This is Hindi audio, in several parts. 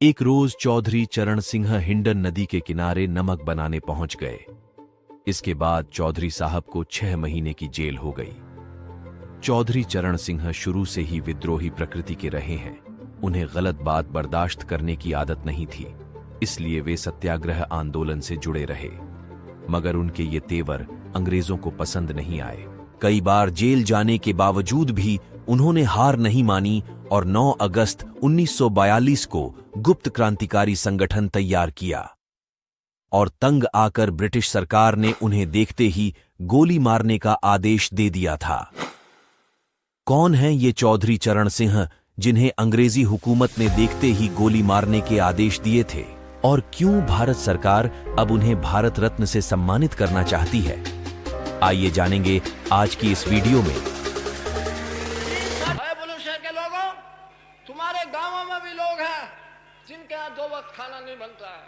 एक रोज चौधरी चरण सिंह हिंडन नदी के किनारे नमक बनाने पहुंच गए। इसके बाद चौधरी साहब को 6 महीने की जेल हो गई। चौधरी चरण सिंह शुरू से ही विद्रोही प्रकृति के रहे हैं। उन्हें गलत बात बर्दाश्त करने की आदत नहीं थी, इसलिए वे सत्याग्रह आंदोलन से जुड़े रहे। मगर उनके ये तेवर अंग्रेजों को पसंद नहीं आए। कई बार जेल जाने के बावजूद भी उन्होंने हार नहीं मानी और 9 अगस्त 1942 को गुप्त क्रांतिकारी संगठन तैयार किया और तंग आकर ब्रिटिश सरकार ने उन्हें देखते ही गोली मारने का आदेश दे दिया था। कौन हैं ये चौधरी चरण सिंह जिन्हें अंग्रेजी हुकूमत ने देखते ही गोली मारने के आदेश दिए थे, और क्यों भारत सरकार अब उन्हें भारत रत्न से सम्मानित करना चाहती है? आइए जानेंगे आज की इस वीडियो में। के लोगों, तुम्हारे गांवों में भी लोग हैं जिनके यहाँ 2 वक्त खाना नहीं बनता है।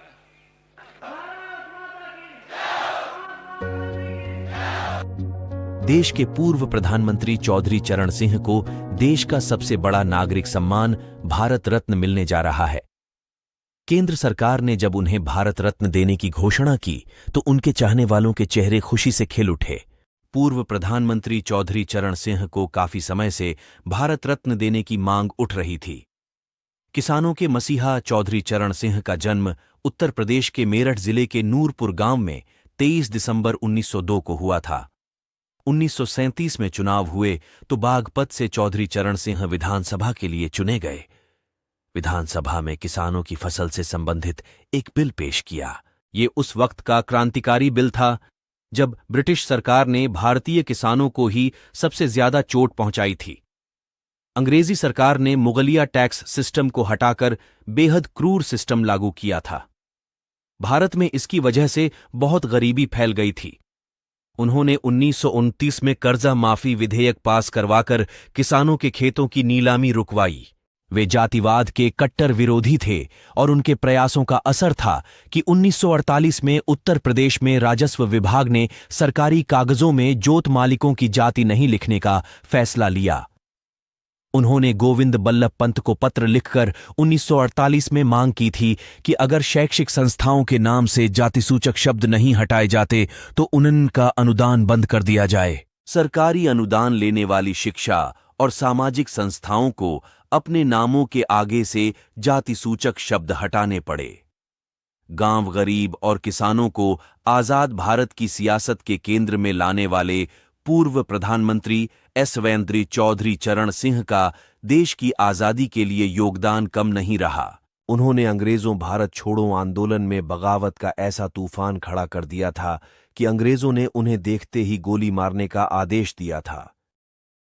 देश के पूर्व प्रधानमंत्री चौधरी चरण सिंह को देश का सबसे बड़ा नागरिक सम्मान भारत रत्न मिलने जा रहा है। केंद्र सरकार ने जब उन्हें भारत रत्न देने की घोषणा की तो उनके चाहने वालों के चेहरे खुशी से खिल उठे। पूर्व प्रधानमंत्री चौधरी चरण सिंह को काफी समय से भारत रत्न देने की मांग उठ रही थी। किसानों के मसीहा चौधरी चरण सिंह का जन्म उत्तर प्रदेश के मेरठ जिले के नूरपुर गांव में 23 दिसंबर 1902 को हुआ था। 1937 में चुनाव हुए तो बागपत से चौधरी चरण सिंह विधानसभा के लिए चुने गए। विधानसभा में किसानों की फसल से संबंधित एक बिल पेश किया। ये उस वक्त का क्रांतिकारी बिल था जब ब्रिटिश सरकार ने भारतीय किसानों को ही सबसे ज्यादा चोट पहुंचाई थी। अंग्रेजी सरकार ने मुगलिया टैक्स सिस्टम को हटाकर बेहद क्रूर सिस्टम लागू किया था। भारत में इसकी वजह से बहुत गरीबी फैल गई थी। उन्होंने 1929 में कर्जा माफी विधेयक पास करवाकर किसानों के खेतों की नीलामी रुकवाई। वे जातिवाद के कट्टर विरोधी थे और उनके प्रयासों का असर था कि 1948 में उत्तर प्रदेश में राजस्व विभाग ने सरकारी कागजों में जोत मालिकों की जाति नहीं लिखने का फैसला लिया। उन्होंने गोविंद बल्लभ पंत को पत्र लिखकर 1948 में मांग की थी कि अगर शैक्षिक संस्थाओं के नाम से जातिसूचक शब्द नहीं हटाए जाते तो उनका अनुदान बंद कर दिया जाए। सरकारी अनुदान लेने वाली शिक्षा और सामाजिक संस्थाओं को अपने नामों के आगे से जातिसूचक शब्द हटाने पड़े। गांव गरीब और किसानों को आजाद भारत की सियासत के केंद्र में लाने वाले पूर्व प्रधानमंत्री एसवेंद्र चौधरी चरण सिंह का देश की आजादी के लिए योगदान कम नहीं रहा। उन्होंने अंग्रेजों भारत छोड़ो आंदोलन में बगावत का ऐसा तूफान खड़ा कर दिया था कि अंग्रेजों ने उन्हें देखते ही गोली मारने का आदेश दिया था।